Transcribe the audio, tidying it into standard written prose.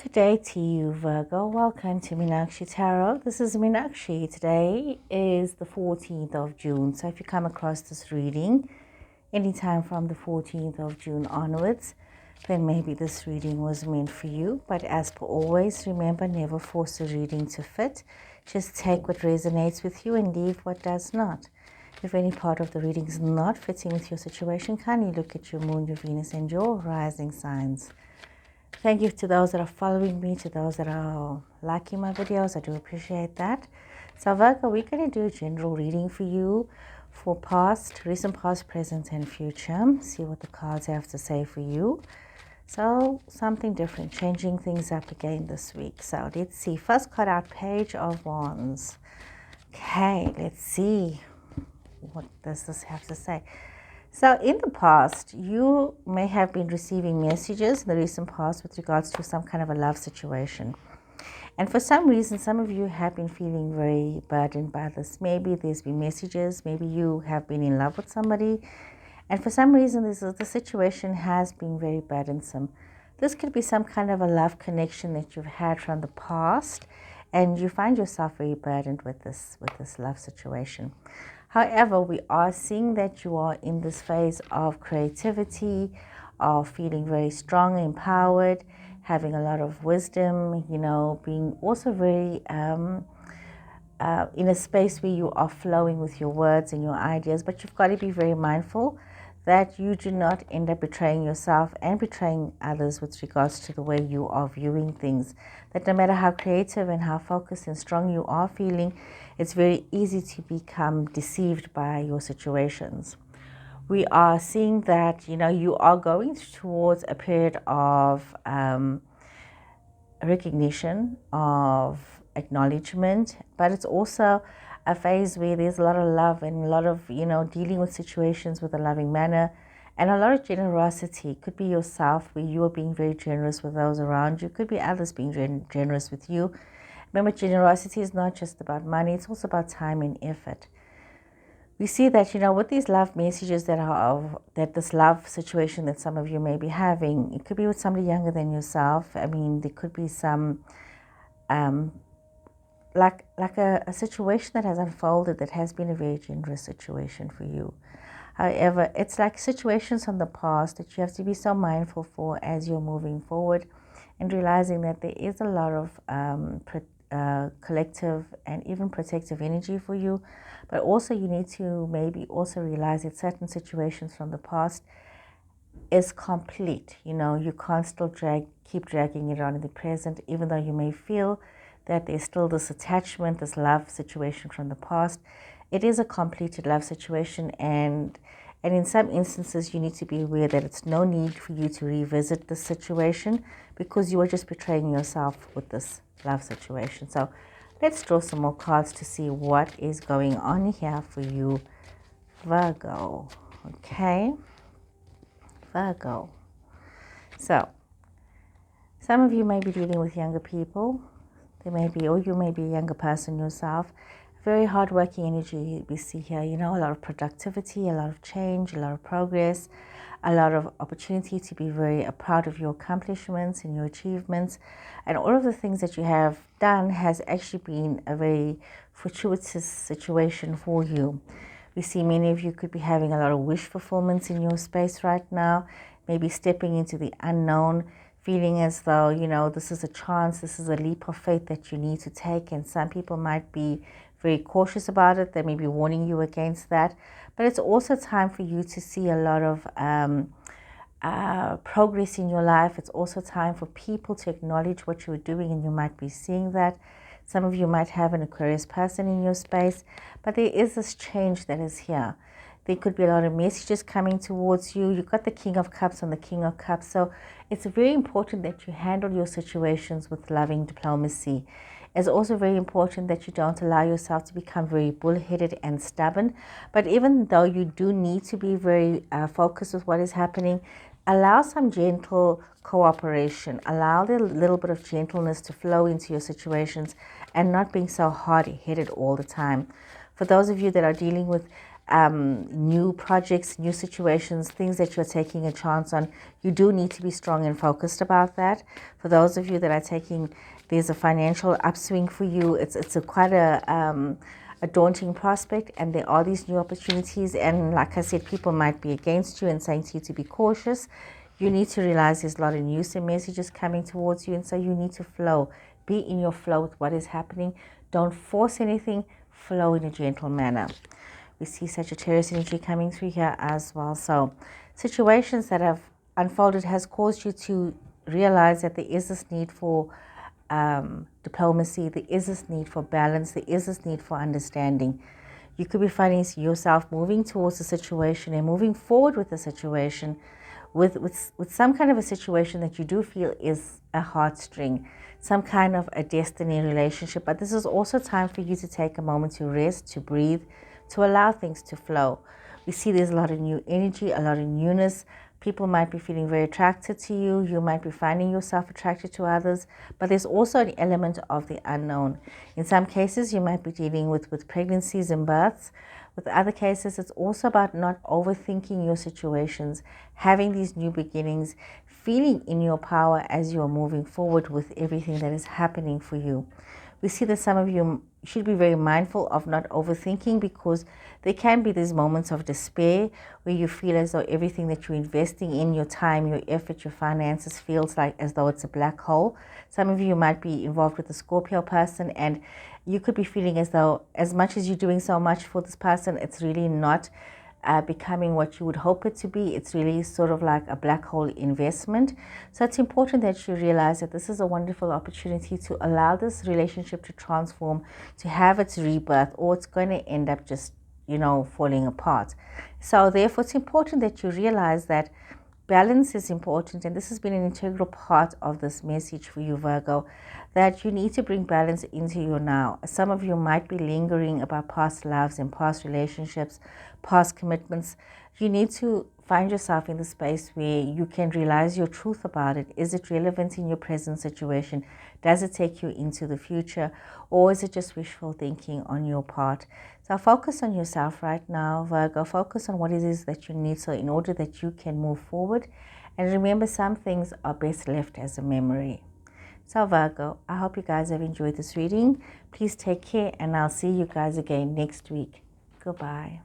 Good day to you, Virgo. Welcome to Meenakshi Tarot. This is Meenakshi. Today is the 14th of June. So if you come across this reading anytime from the 14th of June onwards, then maybe this reading was meant for you. But as per always, remember, never force a reading to fit. Just take what resonates with you and leave what does not. If any part of the reading is not fitting with your situation, kindly look at your moon, your Venus, and your rising signs. Thank you to those that are following me, to those that are liking my videos. I do appreciate that. So Virgo, we're going to do a general reading for you for recent past, present, and future. See what the cards have to say for you. So something different, changing things up again this week. So let's see. First card out, Page of Wands. Okay, let's see. What does this have to say? So in the past, you may have been receiving messages in the recent past with regards to some kind of a love situation. And for some reason, some of you have been feeling very burdened by this. Maybe there's been messages, maybe you have been in love with somebody. And for some reason, the situation has been very burdensome. This could be some kind of a love connection that you've had from the past, and you find yourself very burdened with this love situation. However, we are seeing that you are in this phase of creativity, of feeling very strong, empowered, having a lot of wisdom, being also very in a space where you are flowing with your words and your ideas. But you've got to be very mindful that you do not end up betraying yourself and betraying others with regards to the way you are viewing things. That no matter how creative and how focused and strong you are feeling, it's very easy to become deceived by your situations. We are seeing that, you are going towards a period of recognition, of acknowledgement, but it's also a phase where there's a lot of love and a lot of, dealing with situations with a loving manner and a lot of generosity. It could be yourself, where you are being very generous with those around you. It could be others being generous with you. Remember, generosity is not just about money, it's also about time and effort. We see that, with these love messages that this love situation that some of you may be having, it could be with somebody younger than yourself. I mean, there could be some like a situation that has unfolded that has been a very generous situation for you. However, it's like situations from the past that you have to be so mindful for as you're moving forward, and realizing that there is a lot of collective and even protective energy for you. But also you need to maybe also realize that certain situations from the past is complete. You can't still keep dragging it on in the present, even though you may feel that there's still this attachment, this love situation from the past. It is a completed love situation, and in some instances you need to be aware that it's no need for you to revisit the situation, because you are just betraying yourself with this love situation. So let's draw some more cards to see what is going on here for you, Virgo. Okay, Virgo. So some of you may be dealing with younger people. Or you may be a younger person yourself. Very hardworking energy we see here. A lot of productivity, a lot of change, a lot of progress, a lot of opportunity to be very proud of your accomplishments and your achievements. And all of the things that you have done has actually been a very fortuitous situation for you. We see many of you could be having a lot of wish fulfillments in your space right now, maybe stepping into the unknown, feeling as though, this is a chance, this is a leap of faith that you need to take. And some people might be very cautious about it. They may be warning you against that. But it's also time for you to see a lot of progress in your life. It's also time for people to acknowledge what you're doing, and you might be seeing that. Some of you might have an Aquarius person in your space, but there is this change that is here. There could be a lot of messages coming towards you. You've got the King of Cups and the King of Cups. So it's very important that you handle your situations with loving diplomacy. It's also very important that you don't allow yourself to become very bullheaded and stubborn. But even though you do need to be very focused with what is happening, allow some gentle cooperation. Allow the little bit of gentleness to flow into your situations, and not being so hard-headed all the time. For those of you that are dealing with new projects, new situations, things that you're taking a chance on. You do need to be strong and focused about that. For those of you that are taking, there's a financial upswing for you. It's quite a daunting prospect, and there are these new opportunities. And like I said, people might be against you and saying to you to be cautious. You need to realize there's a lot of news and messages coming towards you, and so you need to flow. Be in your flow with what is happening. Don't force anything. Flow in a gentle manner. We see Sagittarius energy coming through here as well. So situations that have unfolded has caused you to realize that there is this need for diplomacy, there is this need for balance, there is this need for understanding. You could be finding yourself moving towards a situation and moving forward with the situation with some kind of a situation that you do feel is a heartstring, some kind of a destiny relationship. But this is also time for you to take a moment to rest, to breathe, to allow things to flow. We see there's a lot of new energy, a lot of newness. People might be feeling very attracted to you. You might be finding yourself attracted to others. But there's also an element of the unknown. In some cases, you might be dealing with pregnancies and births. With other cases, it's also about not overthinking your situations, having these new beginnings, feeling in your power as you are moving forward with everything that is happening for you. We see that some of you should be very mindful of not overthinking, because there can be these moments of despair where you feel as though everything that you're investing in, your time, your effort, your finances, feels like as though it's a black hole. Some of you might be involved with a Scorpio person, and you could be feeling as though as much as you're doing so much for this person, it's really not becoming what you would hope it to be. It's really sort of like a black hole investment. So it's important that you realize that this is a wonderful opportunity to allow this relationship to transform, to have its rebirth, or it's going to end up just, falling apart. So therefore, it's important that you realize that balance is important, and this has been an integral part of this message for you, Virgo, that you need to bring balance into your now. Some of you might be lingering about past loves and past relationships, past commitments. You need to find yourself in the space where you can realize your truth about it. Is it relevant in your present situation? Does it take you into the future? Or is it just wishful thinking on your part? So focus on yourself right now, Virgo. Focus on what it is that you need, so in order that you can move forward. And remember, some things are best left as a memory. So Virgo, I hope you guys have enjoyed this reading. Please take care, and I'll see you guys again next week. Goodbye.